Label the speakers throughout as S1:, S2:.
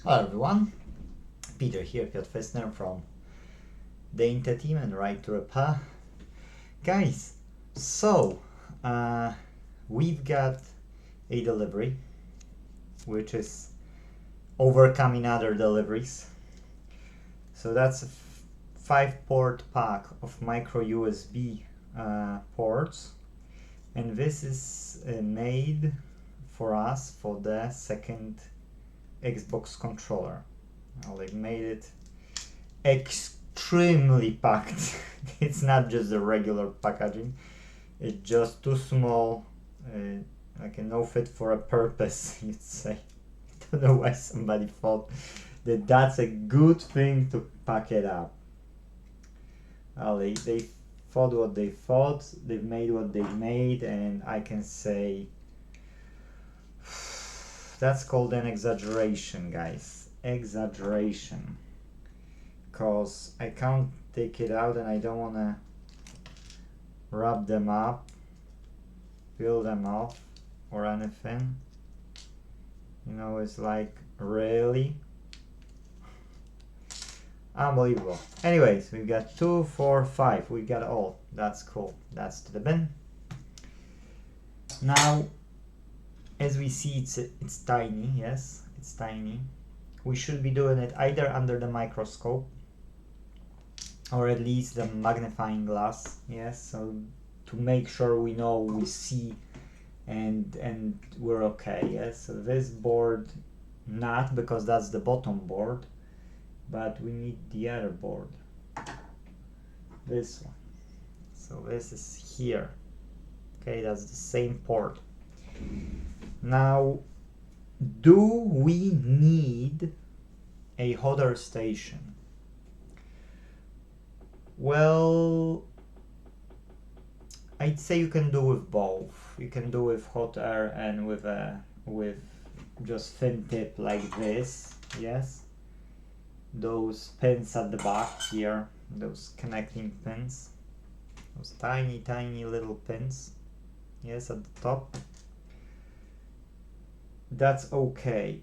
S1: Hello everyone, Peter here, Piotr Fessner from the Inte.Team and Right to Repair. Guys, so we've got a delivery which is overcoming other deliveries. So that's a 5-port pack of micro USB ports, and this is made for us for the second Xbox controller. Well, they've made it extremely packed. It's not just the regular packaging, it's just too small, like a no fit for a purpose, you'd say. I don't know why somebody thought that that's a good thing to pack it up. Well, they thought what they thought, they've made what they've made, and I can say that's called an exaggeration, guys. Exaggeration. Because I can't take it out and I don't want to rub them up, peel them off, or anything. You know, it's like, really? Unbelievable. Anyways, we've got 2, 4, 5. We got all. That's cool. That's to the bin. Now, as we see, it's tiny. Yes, it's tiny. We should be doing it either under the microscope or at least the magnifying glass. Yes, so to make sure we know we see and we're okay. Yes, so this board, not because that's the bottom board, but we need the other board, this one. So this is here. Okay, that's the same port. Now, do we need a hot air station? Well, I'd say you can do with both. You can do with hot air and with just thin tip like this. Yes, those pins at the back here, those connecting pins, those tiny little pins. Yes, at the top. That's okay,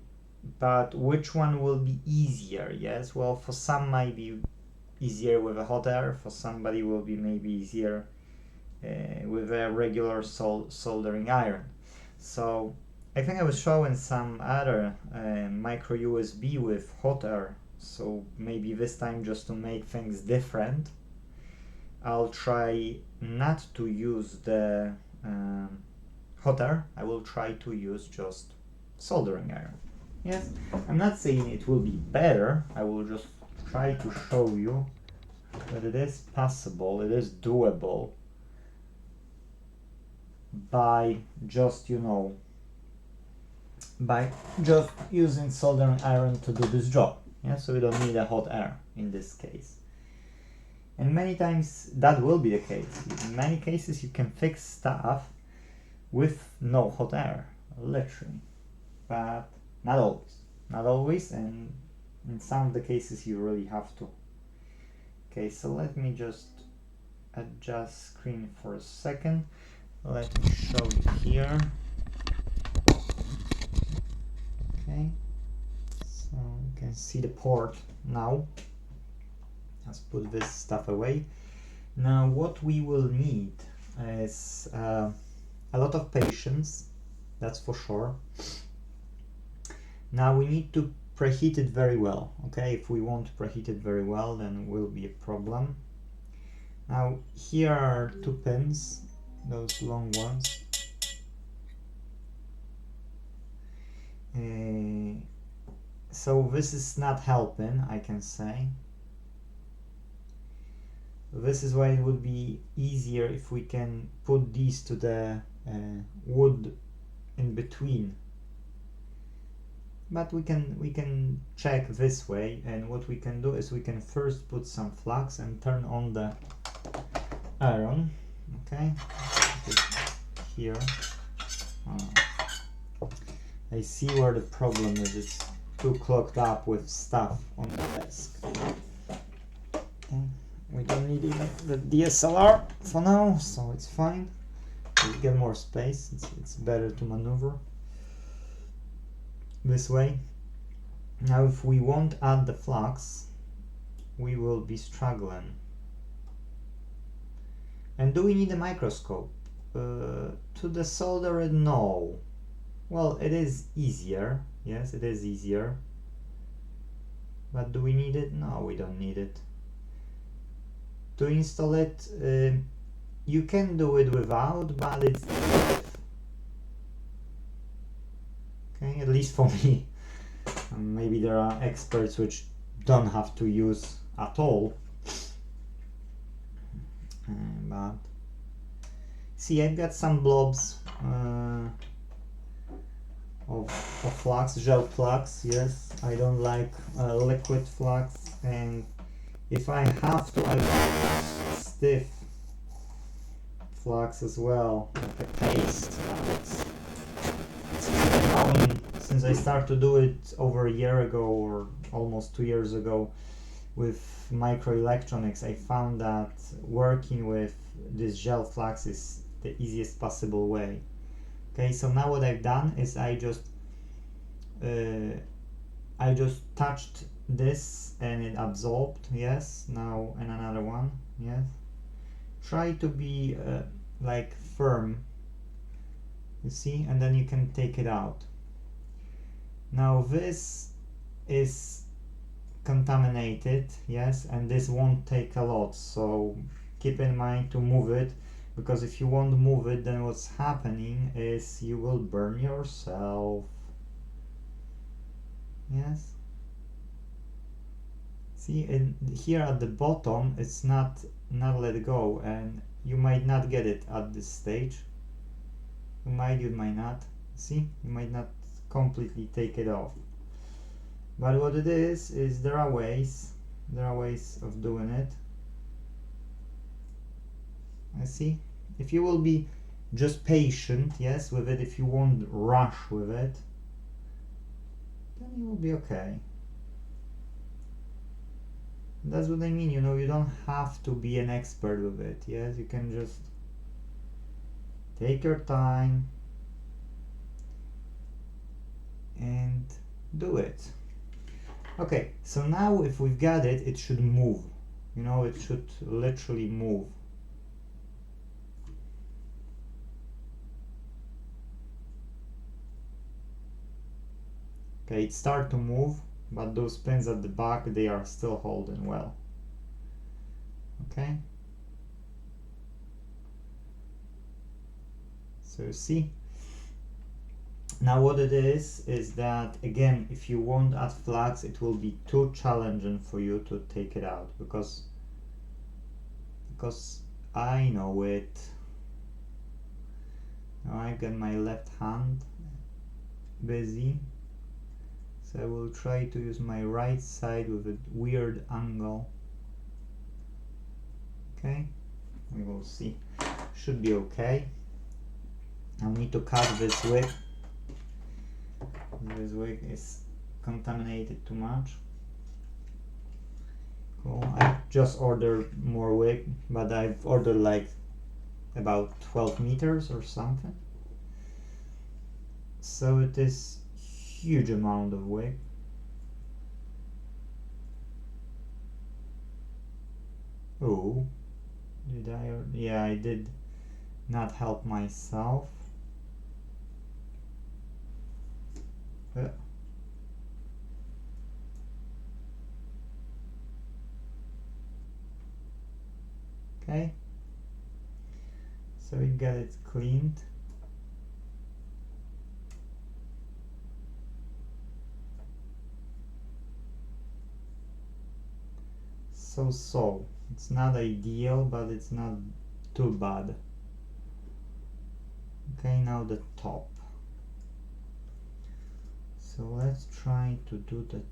S1: but which one will be easier? Yes, well, for some might be easier with a hot air, for somebody will be maybe easier with a regular soldering iron. So I think I was showing some other micro USB with hot air, so maybe this time, just to make things different, I'll try not to use the hot air. I will try to use just soldering iron. Yes, I'm not saying it will be better, I will just try to show you that it is possible, it is doable by just, you know, by just using soldering iron to do this job. Yeah, so we don't need a hot air in this case. And many times that will be the case. In many cases you can fix stuff with no hot air, literally. But not always, and in some of the cases you really have to. Okay, so let me just adjust screen for a second. Let me show you here. Okay, so you can see the port now. Let's put this stuff away. Now what we will need is a lot of patience, that's for sure. Now we need to preheat it very well. Okay, if we won't preheat it very well, then it will be a problem. Now here are 2 pins, those long ones. So this is not helping, I can say. This is why it would be easier if we can put these to the wood in between. But we can check this way, and what we can do is we can first put some flux and turn on the iron. Okay, here. I see where the problem is. It's too clogged up with stuff on the desk. Okay. We don't need even the DSLR for now, so it's fine. We get more space. It's better to maneuver this way. Now if we won't add the flux, we will be struggling. And do we need a microscope? To desolder it, no. Well, it is easier. Yes, it is easier. But do we need it? No, we don't need it. To install it, you can do it without, but it's okay, at least for me. Maybe there are experts which don't have to use at all. But see, I've got some blobs of flux, gel flux. Yes, I don't like liquid flux, and if I have to, I like stiff flux as well, like a paste. Since I started to do it over a year ago or almost 2 years ago with microelectronics, I found that working with this gel flux is the easiest possible way. Okay, so now what I've done is I just touched this and it absorbed. Yes, now and another one. Yes, try to be like firm, you see, and then you can take it out. Now this is contaminated, yes, and this won't take a lot, so keep in mind to move it, because if you won't move it, then what's happening is you will burn yourself. Yes, see, and here at the bottom it's not let go, and you might not get it at this stage. You might not. See, you might not completely take it off. But what it is there are ways of doing it. I see. If you will be just patient, yes, with it, if you won't rush with it, then you will be okay. That's what I mean, you know, you don't have to be an expert with it, yes, you can just take your time and do it. Okay, so now if we've got it, it should move. You know, it should literally move. Okay, it started to move, but those pins at the back, they are still holding well. Okay. So see, now what it is that, again, if you won't add flux, it will be too challenging for you to take it out, because I know it. Now I've got my left hand busy, so I will try to use my right side with a weird angle. Okay, we will see. Should be okay. I'll need to cut this wick. This wick is contaminated too much. Cool. I just ordered more wick, but I've ordered like about 12 meters or something. So it is huge amount of wick. Oh, did I? Yeah, I did not help myself. Okay, so we got it cleaned. So it's not ideal, but it's not too bad. Okay, now the top. So let's try to do the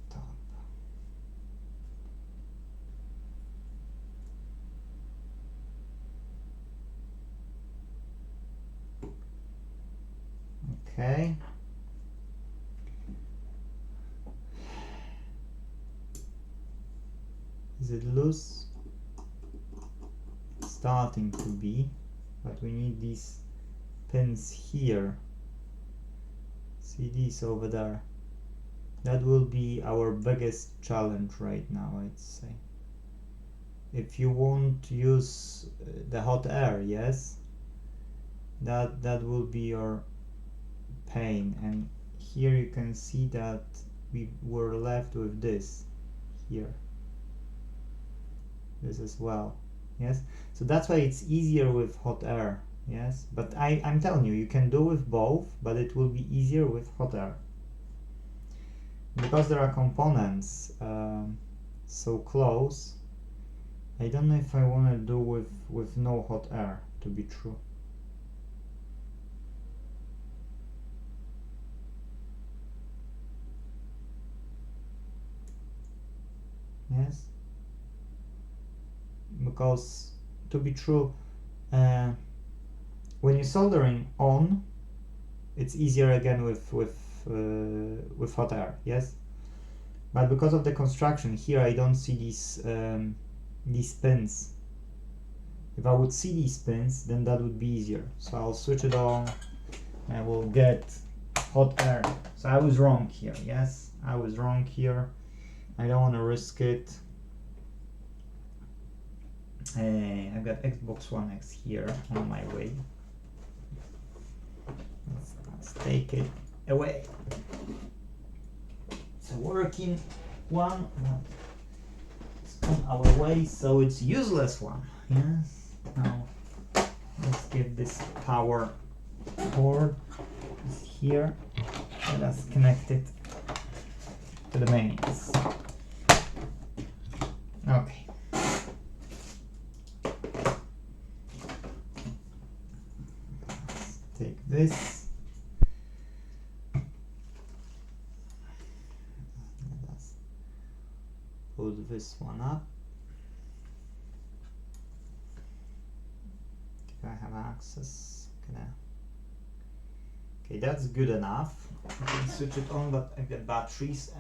S1: top. Okay. Is it loose? It's starting to be. but we need these pins here. See these over there? That will be our biggest challenge right now, I'd say. If you won't use the hot air, yes, that will be your pain. And here you can see that we were left with this here, this as well, yes. So that's why it's easier with hot air, yes. But I'm telling you, you can do with both, but it will be easier with hot air because there are components so close. I don't know if I want to do with no hot air, to be true. Yes, because to be true, when you're soldering on, it's easier again with hot air, yes. But because of the construction here, I don't see these pins. If I would see these pins, then that would be easier. So I'll switch it on and I will get hot air. So I was wrong here, yes, I was wrong here. I don't want to risk it. I've got Xbox One X here on my way. Let's take it away. It's a working one. It's on our way, so it's useless one. Yes. Now let's get this power cord here. Let us connect it to the mains. Okay. Let's take this. Let us put this one up. Do I have access? Okay, that's good enough. I can switch it on, but I've got batteries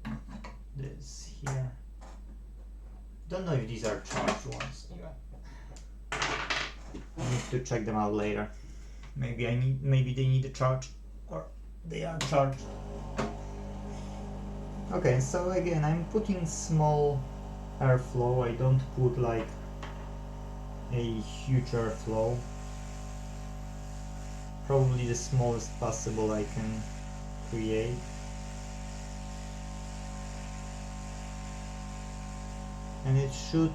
S1: and this here. Don't know if these are charged ones. I need to check them out later. Maybe they need a charge, or they are charged. Okay, so again, I'm putting small airflow. I don't put like a huge airflow. Probably the smallest possible I can create. And it should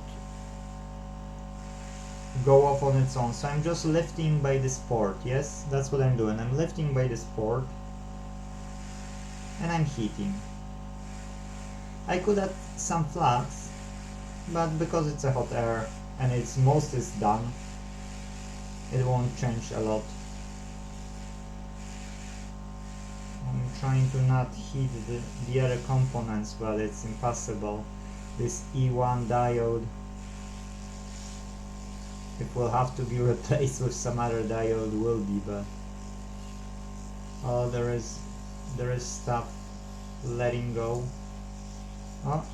S1: go off on its own. So I'm just lifting by this port. Yes, that's what I'm doing. I'm lifting by this port and I'm heating. I could add some flux, but because it's a hot air and its most is done, it won't change a lot. I'm trying to not heat the other components, but it's impossible. This E1 diode, it will have to be replaced with some other diode, will be, but oh, there is stuff letting go. Oh,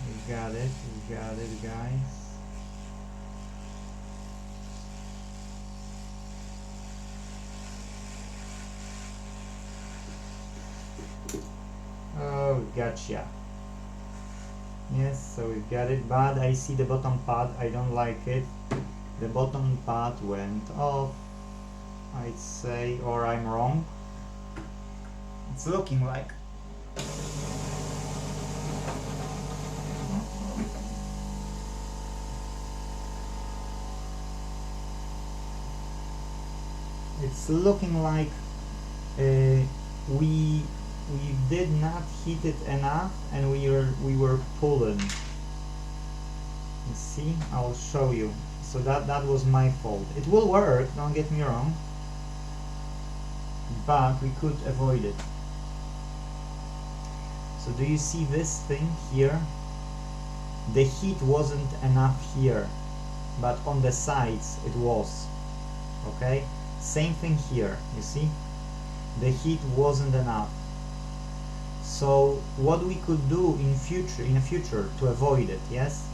S1: we got it, guys. Oh, gotcha. Yes, so we've got it, but I see the bottom pad. I don't like it. The bottom pad went off, I'd say, or I'm wrong. It's looking like. It's looking like we did not heat it enough and we were pulling. You see, I'll show you. So that was my fault. It will work, don't get me wrong, but we could avoid it. So do you see this thing here? The heat wasn't enough here, but on the sides it was. Okay, same thing here, you see, the heat wasn't enough. So what we could do in the future to avoid it, yes?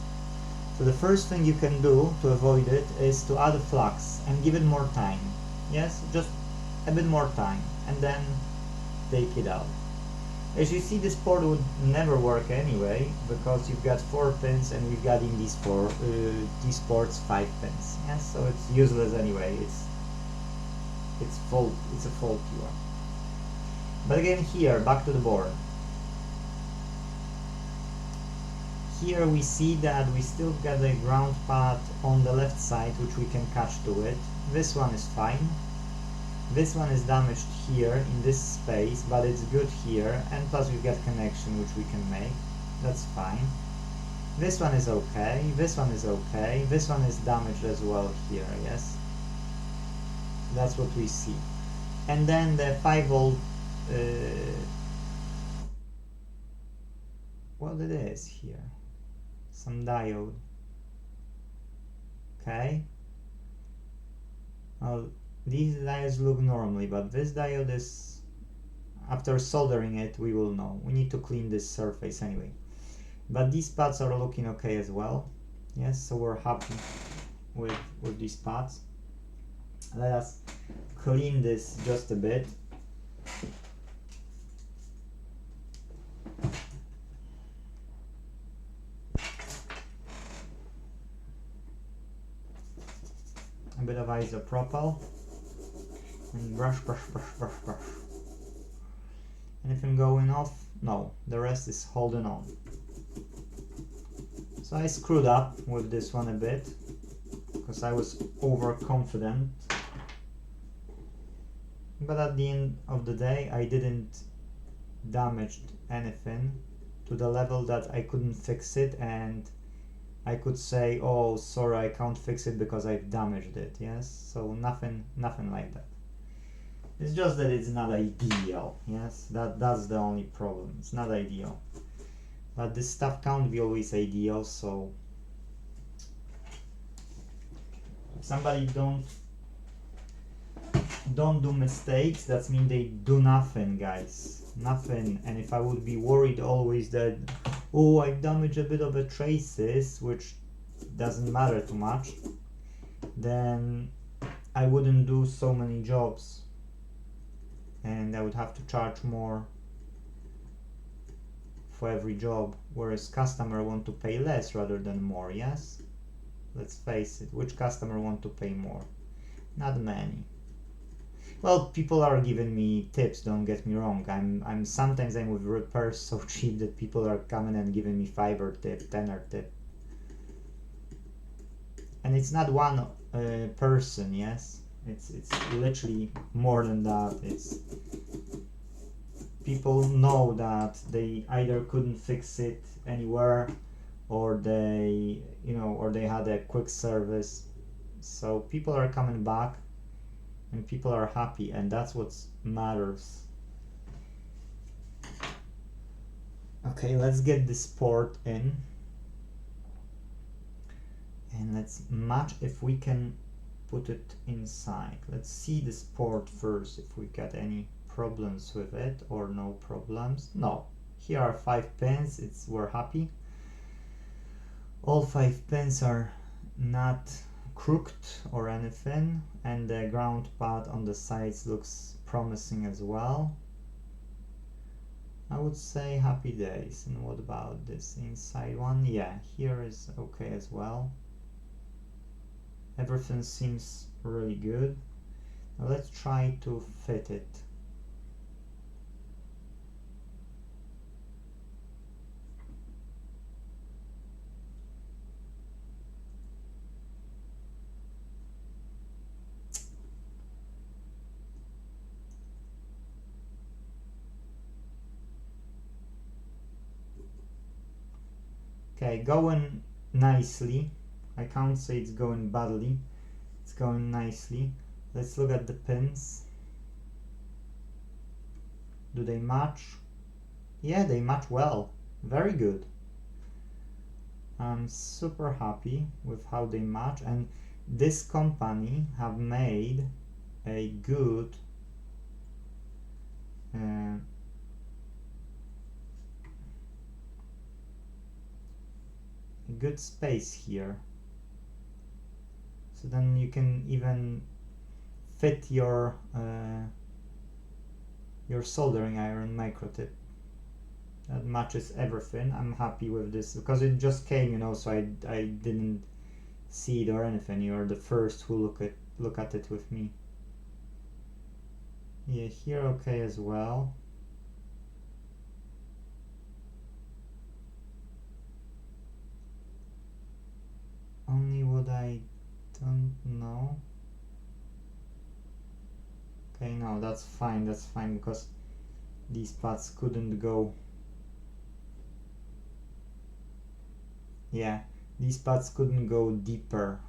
S1: So the first thing you can do to avoid it is to add a flux and give it more time. Yes, just a bit more time, and then take it out. As you see, this port would never work anyway, because you've got 4 pins and we've got in these ports 5 pins. Yes, so it's useless anyway. It's a faulty one. But again, here, back to the board. Here we see that we still got a ground pad on the left side, which we can catch to it. This one is fine. This one is damaged here in this space, but it's good here, and plus we've got connection which we can make. That's fine. This one is okay, this one is okay, this one is damaged as well here, yes? That's what we see. And then the 5 volt, what it is here? Some diode. Okay. Well, these diodes look normally, but this diode is, after soldering it, we will know. We need to clean this surface anyway. But these pads are looking okay as well. Yes, so we're happy with these pads. Let us clean this just a bit. A bit of isopropyl. And brush. Anything going off? No, the rest is holding on. So I screwed up with this one a bit, because I was overconfident. But at the end of the day, I didn't damage anything to the level that I couldn't fix it, and I could say, oh, sorry, I can't fix it because I've damaged it, yes? So nothing like that. It's just that it's not ideal, yes? That's the only problem. It's not ideal. But this stuff can't be always ideal, so if somebody don't do mistakes, that means they do nothing, guys. Nothing. And if I would be worried always that, oh, I've damaged a bit of the traces, which doesn't matter too much, then I wouldn't do so many jobs. And I would have to charge more for every job, whereas customer want to pay less rather than more, yes? Let's face it, which customer want to pay more? Not many. Well, people are giving me tips, don't get me wrong. I'm sometimes I'm with repairs so cheap that people are coming and giving me 5er tip, 10er tip. And it's not one person, yes? It's literally more than that. It's people know that they either couldn't fix it anywhere, or they had a quick service. So people are coming back and people are happy, and that's what matters. Okay, let's get this port in, and let's match if we can put it inside. Let's see this port first, if we got any problems with it or no problems. No, here are 5 pins. We're happy. All 5 pins are not crooked or anything, and the ground pad on the sides looks promising as well. I would say happy days. And what about this inside one? Yeah, here is okay as well. Everything seems really good. Now let's try to fit it. Okay, going nicely. I can't say it's going badly. It's going nicely. Let's look at the pins. Do they match? Yeah, they match well. Very good. I'm super happy with how they match, and this company have made a good a good space here, so then you can even fit your soldering iron micro tip. That matches everything. I'm happy with this because it just came, you know, so I didn't see it or anything. You're the first who look at it with me. Yeah, here okay as well. Only what I don't know. Okay, no, that's fine because these pads couldn't go. Yeah, these pads couldn't go deeper.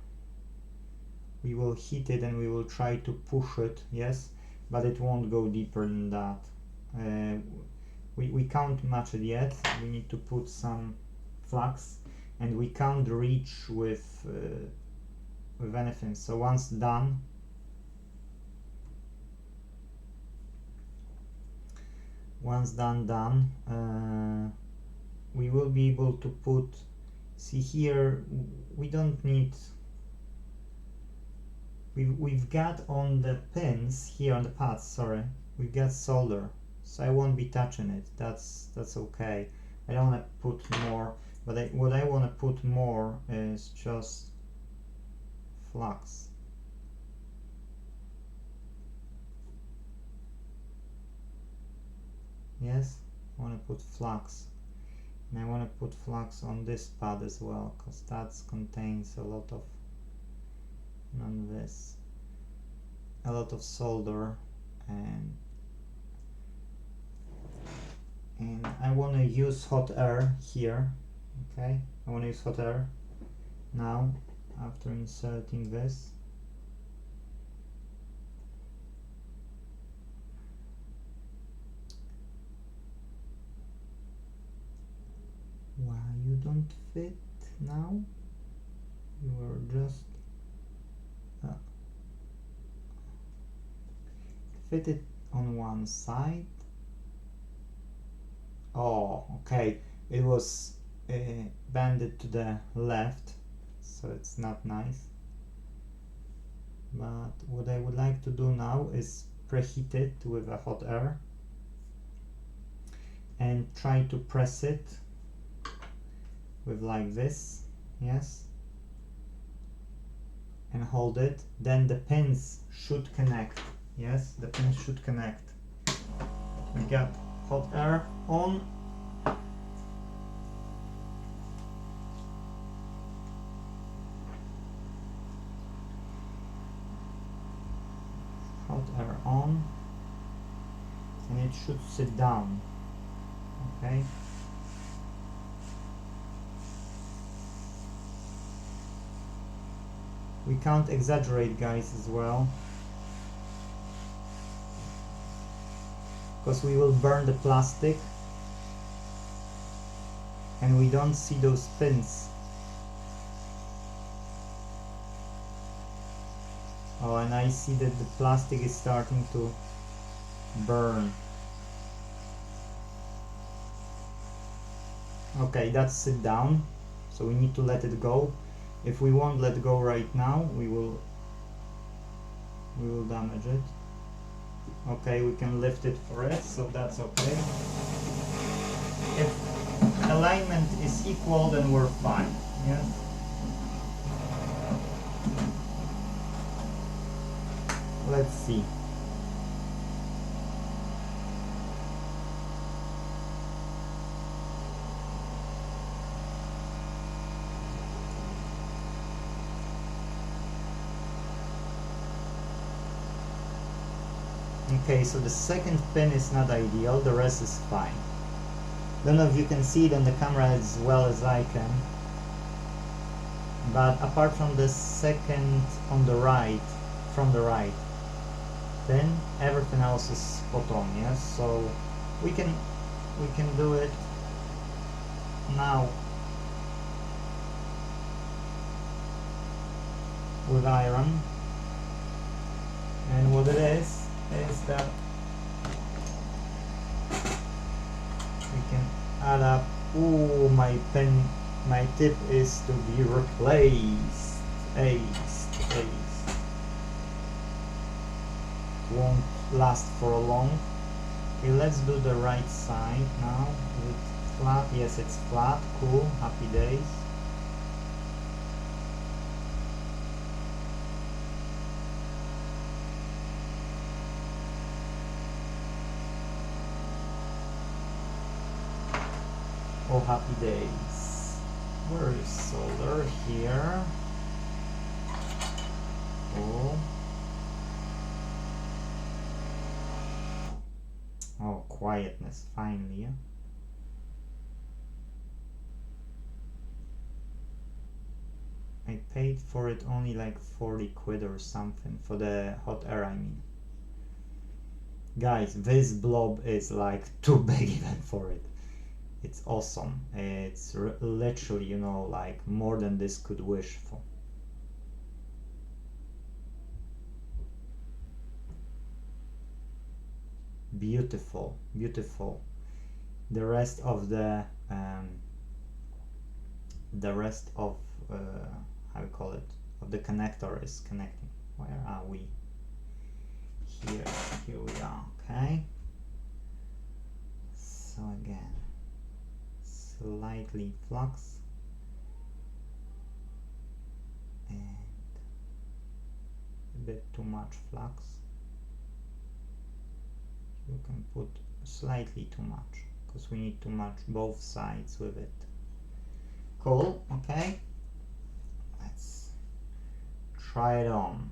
S1: We will hit it and we will try to push it, yes, but it won't go deeper than that. We can't match it yet. We need to put some flux, and we can't reach with anything. So once done, we will be able to put. See here, we don't need. We've got on the pins here on the pads. Sorry, we've got solder, so I won't be touching it. That's okay. I don't want to put more, but what I want to put more is just flux. Yes, I want to put flux. And I want to put flux on this pad as well, because that contains a lot of, a lot of solder, and I want to use hot air here. Okay, I want to use hot air now after inserting this. Why you don't fit now? You are just fit it on one side. Oh, okay, it was bended to the left, so it's not nice. But what I would like to do now is preheat it with a hot air and try to press it with like this, yes, and hold it. Then the pins should connect. Yes, the pins should connect. We got hot air on. Hot air on, and it should sit down. Okay. We can't exaggerate, guys, as well, because we will burn the plastic and we don't see those pins. Oh, and I see that the plastic is starting to burn. Okay, that's sit down, so we need to let it go. If we won't let go right now, we will damage it. Okay, we can lift it for it, so that's okay. If alignment is equal, then we're fine. Yes. Let's see. Okay, so the second pin is not ideal, the rest is fine. Don't know if you can see it on the camera as well as I can, but apart from the second on the right, from the right pin, everything else is spot on. Yes, so we can do it now with iron. And what it is that we can add up. Ooh, my pen My tip is to be replaced. Aced. Won't last for long. Okay, let's do the right side now. Is it flat? Yes, it's flat. Cool. Happy days. Oh, happy days. Where is solder? Here. Cool. Oh, quietness, finally. Yeah? I paid for it only like 40 quid or something, for the hot air, I mean. Guys, this blob is like too big even for it. It's awesome. It's literally, you know, like more than this could wish for. Beautiful, beautiful. The rest of the how you call it, of the connector is connecting. Where are we? Here we are. Okay. So again, slightly flux and a bit too much flux. You can put slightly too much because we need to match both sides with it. Cool. Okay, let's try it on.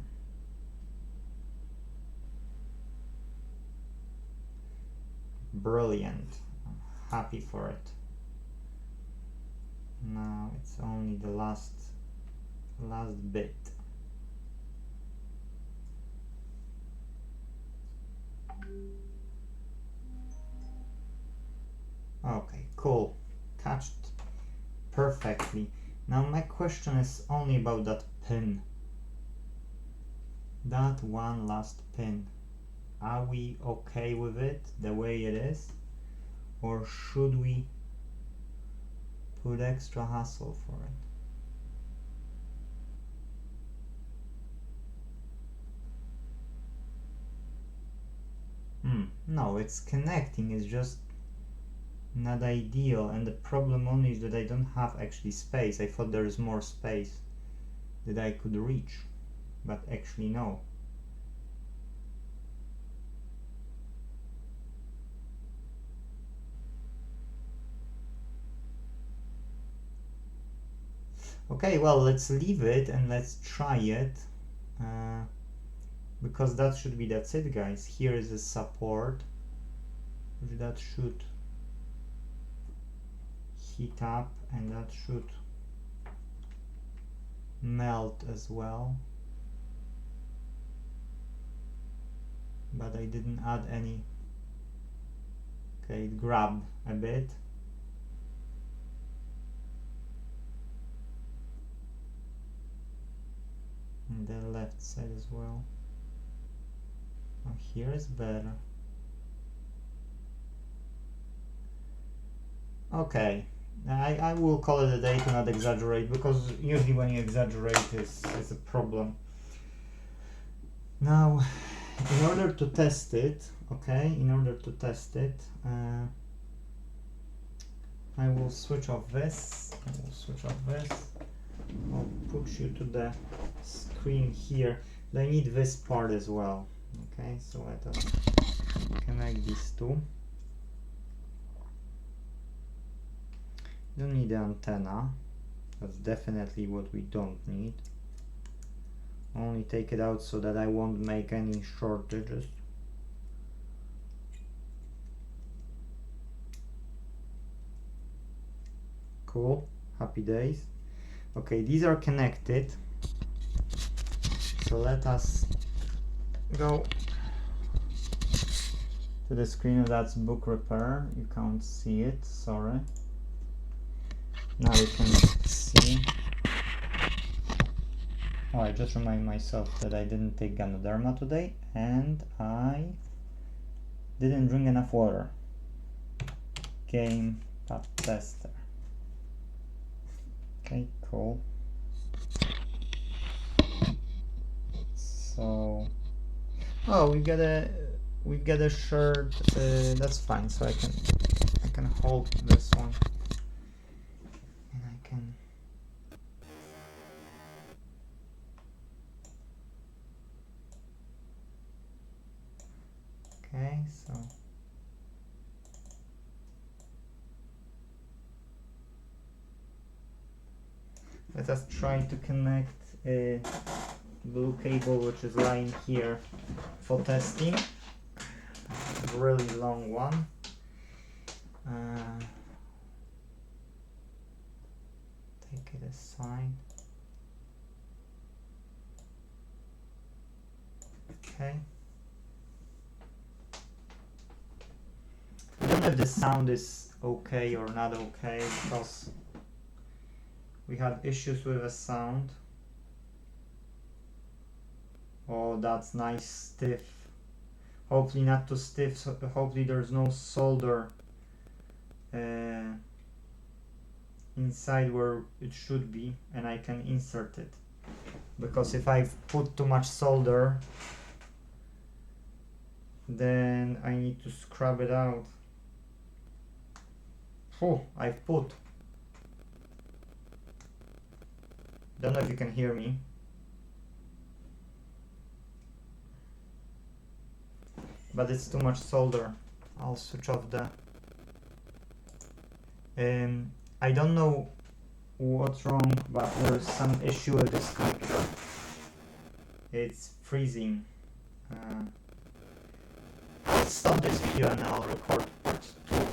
S1: Brilliant. I'm happy for it. Now it's only the last bit. Okay, cool. Catched perfectly. Now my question is only about that pin. That one last pin. Are we okay with it the way it is? Or should we put extra hassle for it? No, it's connecting, it's just not ideal, and the problem only is that I don't have actually space. I thought there is more space that I could reach, but actually no. Okay, well, let's leave it and let's try it, because that's it, guys. Here is a support that should heat up, and that should melt as well, but I didn't add any. Okay, it grabbed a bit. And the left side as well. Oh, here is better. Okay, I will call it a day to not exaggerate, because usually when you exaggerate is a problem. Now, in order to test it, I will switch off this. I'll put you to the screen here. But I need this part as well. Okay, so let us connect these two. Don't need the antenna. That's definitely what we don't need. Only take it out so that I won't make any shortages. Cool, happy days. Okay, these are connected. So let us go to the screen. That's book repair. You can't see it, sorry. Now you can see. Oh, I just remind myself that I didn't take Ganoderma today, and I didn't drink enough water. Game Pub Tester. Okay, cool. So, oh, we get a shirt. That's fine. So I can hold this one, and I can. Okay, so. Let us try to connect a blue cable which is lying here for testing. A really long one. Take it aside. Okay. I don't know if the sound is okay or not okay because we had issues with the sound. Oh, that's nice stiff. Hopefully not too stiff, so hopefully there's no solder inside where it should be and I can insert it. Because if I put too much solder, then I need to scrub it out. Oh, I've put. Don't know if you can hear me. But it's too much solder. I'll switch off the... I don't know what's wrong, but there's some issue with this connector. It's freezing. I'll stop this video and I'll record part 2.